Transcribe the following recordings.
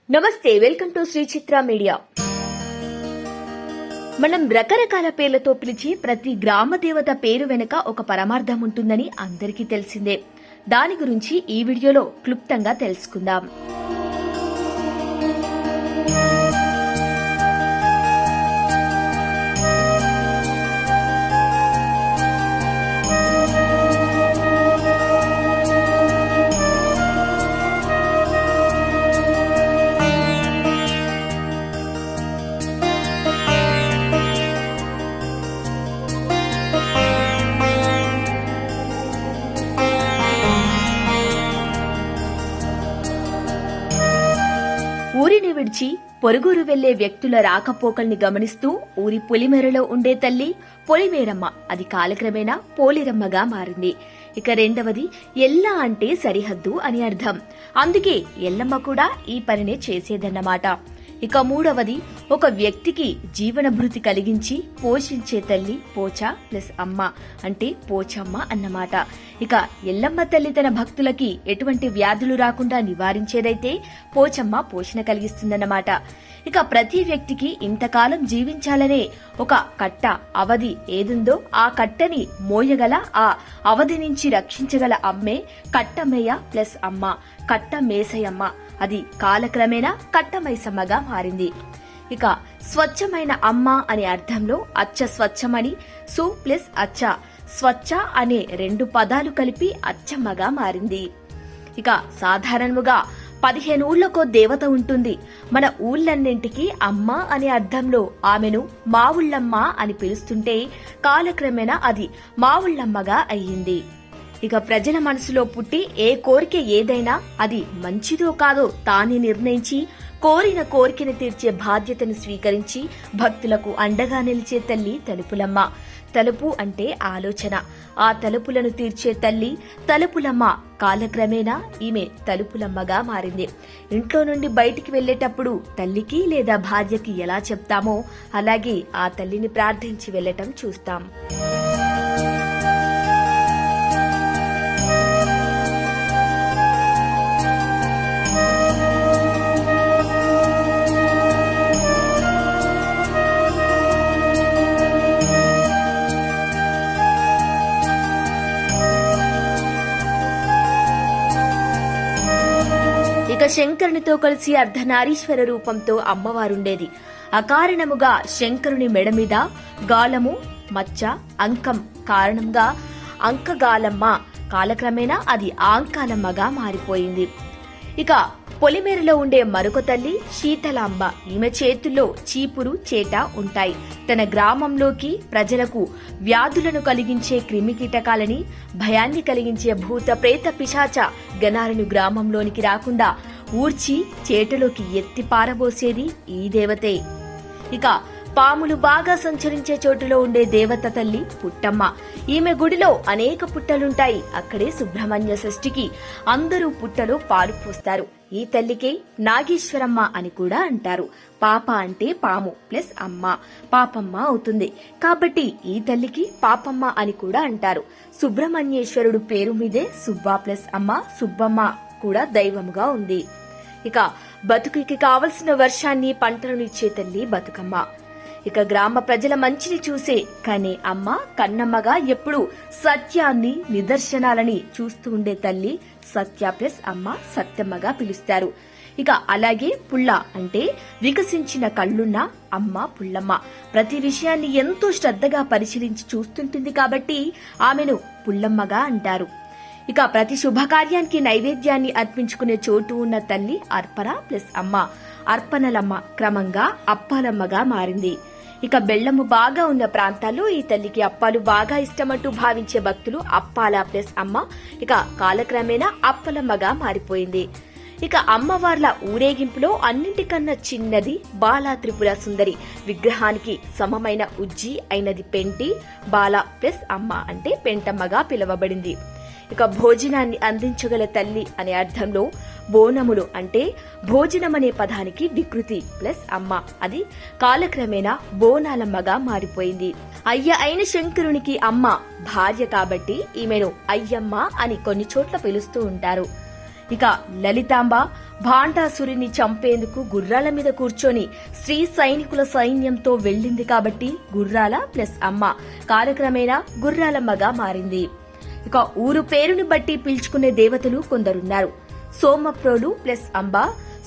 నమస్తే, welcome to Shri Chitra media. మనం రకరకాల పేర్లతో పిలిచి ప్రతి గ్రామ దేవత పేరు వెనుక ఒక పరమార్థం ఉంటుందని అందరికీ తెలిసిందే. దాని గురించి ఈ వీడియోలో క్లుప్తంగా తెలుసుకుందాం. ఊరిని విడిచి పొరుగురు వెళ్లే వ్యక్తుల రాకపోకల్ని గమనిస్తూ ఊరి పొలిమేరలో ఉండే తల్లి పొలిమేరమ్మ అది కాలక్రమేణా పోలిరమ్మగా మారింది. ఇక రెండవది ఎల్ల అంటే సరిహద్దు అని అర్థం. అందుకే ఎల్లమ్మ కూడా ఈ పనినే చేసేదన్నమాట. ఇక మూడవది ఒక వ్యక్తికి జీవనభృతి కలిగించి పోషించే తల్లి పోచ ప్లస్ అమ్మ అంటే పోచమ్మ అన్నమాట. ఇక ఎల్లమ్మ తల్లి తన భక్తులకి ఎటువంటి వ్యాధులు రాకుండా నివారించేదైతే పోచమ్మ పోషణ కలిగిస్తుందన్నమాట. ఇక ప్రతి వ్యక్తికి ఇంతకాలం జీవించాలనే ఒక కట్ట అవధి ఏదుందో ఆ కట్టని మోయగల, ఆ అవధి నుంచి రక్షించగల అమ్మే కట్టమేయ ప్లస్ అమ్మ కట్ట మేసయమ్మ. అది కాలక్రమేణా కట్టమైసమ్మగా మారింది. ఇక స్వచ్ఛమైన అమ్మ అనే అర్థంలో అచ్చ స్వచ్ఛమని, సు ప్లస్ అచ్చ స్వచ్ఛ అనే రెండు పదాలు కలిపి అచ్చమ్మగా మారింది. ఇక సాధారణముగా 15 ఊళ్ళకో దేవత ఉంటుంది. మన ఊళ్ళన్నింటికీ అమ్మ అనే అర్థంలో ఆమెను మావుళ్ళమ్మ అని పిలుస్తుంటే కాలక్రమేణా అది మావుళ్ళమ్మగా అయ్యింది. ఇక ప్రజల మనసులో పుట్టి ఏ కోరిక ఏదైనా అది మంచిదో కాదో తానే నిర్ణయించి కోరిన కోరికను తీర్చే బాధ్యతను స్వీకరించి భక్తులకు అండగా నిలిచే తల్లి తలుపులమ్మ. తలుపు అంటే ఆలోచన. ఆ తలుపులను తీర్చే తల్లి తలుపులమ్మ. కాలక్రమేణా ఈమె తలుపులమ్మగా మారింది. ఇంట్లో నుండి బయటికి వెళ్లేటప్పుడు తల్లికి లేదా భార్యకి ఎలా చెప్తామో అలాగే ఆ తల్లిని ప్రార్థించి వెళ్లటం చూస్తాం. ఇక శంకరునితో కలిసి అర్ధనారీశ్వర రూపంతో అమ్మవారుండేది. అకారణముగా శంకరుని మెడ మీద గాలము మచ్చ అంకం కారణంగా అంకగాలమ్మ. కాలక్రమేణా అది ఆంకాలమ్మగా మారిపోయింది. ఇక పొలిమేరలో ఉండే మరొక తల్లి శీతలాంబ. ఈమె చేతుల్లో చీపురు చేట ఉంటాయి. తన గ్రామంలోకి ప్రజలకు వ్యాధులను కలిగించే క్రిమికీటకాలని, భయాన్ని కలిగించే భూత ప్రేత పిశాచ గణాలను గ్రామంలోనికి రాకుండా ఊర్చి చేటలోకి ఎత్తి పారబోసేది ఈ దేవతే. ఇక పాములు బాగా సంచరించే చోటులో ఉండే దేవత తల్లి పుట్టమ్మ. ఈమె గుడిలో అనేక పుట్టలుంటాయి. అక్కడే సుబ్రహ్మణ్య షష్ఠికి అందరూ పుట్టలో పాలు పోస్తారు. ఈ తల్లికే నాగేశ్వరమ్మ అని కూడా అంటారు. పాప అంటే పాము ప్లస్ అమ్మ పాపమ్మ అవుతుంది. కాబట్టి ఈ తల్లికి పాపమ్మ అని కూడా అంటారు. సుబ్రహ్మణ్యేశ్వరుడు పేరు మీదే సుబ్బ ప్లస్ అమ్మ సుబ్బమ్మ కూడా దైవముగా ఉంది. ఇక బతుకుకి కావలసిన వర్షాన్ని పంటలను ఇచ్చే తల్లి బతుకమ్మ. ఇక గ్రామ ప్రజల మంచిని చూసే కనే అమ్మ కన్నమ్మగా ఎప్పుడు సత్యాన్ని నిదర్శనాలని చూస్తూ ఉండే తల్లి సత్య ప్లస్ అమ్మ సత్యమ్మగా పిలుస్తారు. ఇక అలాగే పుల్ల అంటే వికసించిన కళ్ళున్న అమ్మ పుల్లమ్మ. ప్రతి విషయాన్ని ఎంతో శ్రద్ధగా పరిశీలించి చూస్తుంటుంది కాబట్టి ఆమెను పుల్లమ్మగా అంటారు. ఇక ప్రతి శుభకార్యానికి నైవేద్యాన్ని అర్పించుకునే చోటు ఉన్న తల్లి అర్పణ ప్లస్ అమ్మ అర్పణలమ్మ క్రమంగా అప్పాలమ్మగా మారింది. ఇక బెల్లము బాగా ఉన్న ప్రాంతాల్లో ఈ తల్లికి అప్పాలు బాగా ఇష్టమంటూ భావించే భక్తులు అప్పాల ప్లస్ అమ్మ ఇక కాలక్రమేణా అప్పలమ్మగా మారిపోయింది. ఇక అమ్మవార్ల ఊరేగింపులో అన్నింటికన్నా చిన్నది బాలా త్రిపుర సుందరి. విగ్రహానికి సమమైన ఉజ్జి అయినది పెంటి బాల ప్లస్ అమ్మ అంటే పెంటమ్మగా పిలువబడింది. ఇక భోజనాన్ని అందించగల తల్లి అనే అర్థంలో బోనములు అంటే భోజనం అనే పదానికి వికృతి ప్లస్ అమ్మ. అది కాలక్రమేణా బోనాలమ్మగా మారిపోయింది. అయ్య అయిన శంకరునికి అమ్మ భార్య కాబట్టి ఈమెను అయ్యమ్మ అని కొన్ని చోట్ల పిలుస్తూ ఉంటారు. ఇక లలితాంబ భాండాసురుని చంపేందుకు గుర్రాల మీద కూర్చొని స్త్రీ సైనికుల సైన్యంతో వెళ్ళింది కాబట్టి గుర్రాల ప్లస్ అమ్మ కాలక్రమేణా గుర్రాలమ్మగా మారింది. ఇక ఊరు పేరుని బట్టి పిలుచుకునే దేవతలు కొందరున్నారు. సోమప్రోలు ప్లస్ అంబ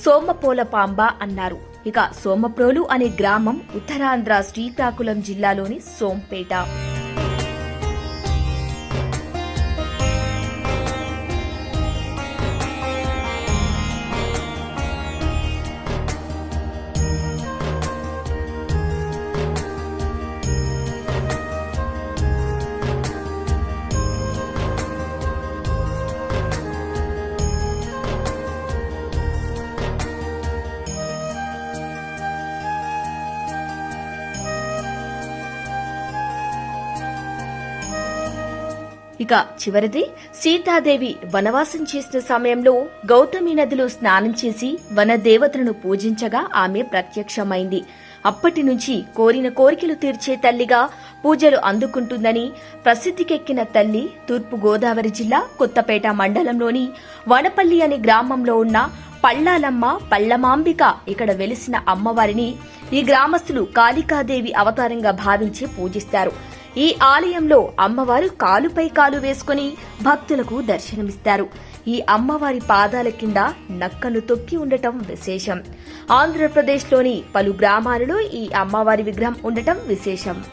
సోమపోల పాంబ అన్నారు. ఇక సోమప్రోలు అనే గ్రామం ఉత్తరాంధ్ర శ్రీకాకుళం జిల్లాలోని సోంపేట. ఇక చివరిది సీతాదేవి వనవాసం చేసిన సమయంలో గౌతమి నదిలో స్నానం చేసి వనదేవతలను పూజించగా ఆమె ప్రత్యక్షమైంది. అప్పటి నుంచి కోరిన కోరికలు తీర్చే తల్లిగా పూజలు అందుకుంటుందని ప్రసిద్ధికెక్కిన తల్లి తూర్పు గోదావరి జిల్లా కొత్తపేట మండలంలోని వనపల్లి అనే గ్రామంలో ఉన్న పళ్ళాలమ్మ పళ్ళమాంబిక ఇక్కడ వెలిసిన అమ్మవారిని ఈ గ్రామస్తులు కాళికాదేవి అవతారంగా భావించి పూజిస్తారు. ఈ ఆలయంలో అమ్మవారు కాలుపై కాలు వేసుకుని భక్తులకు దర్శనమిస్తారు. ఈ అమ్మవారి పాదాల కింద నక్కను తొక్కి ఉండటం విశేషం. ఆంధ్రప్రదేశ్లోని పలు గ్రామాలలో ఈ అమ్మవారి విగ్రహం ఉండటం విశేషం.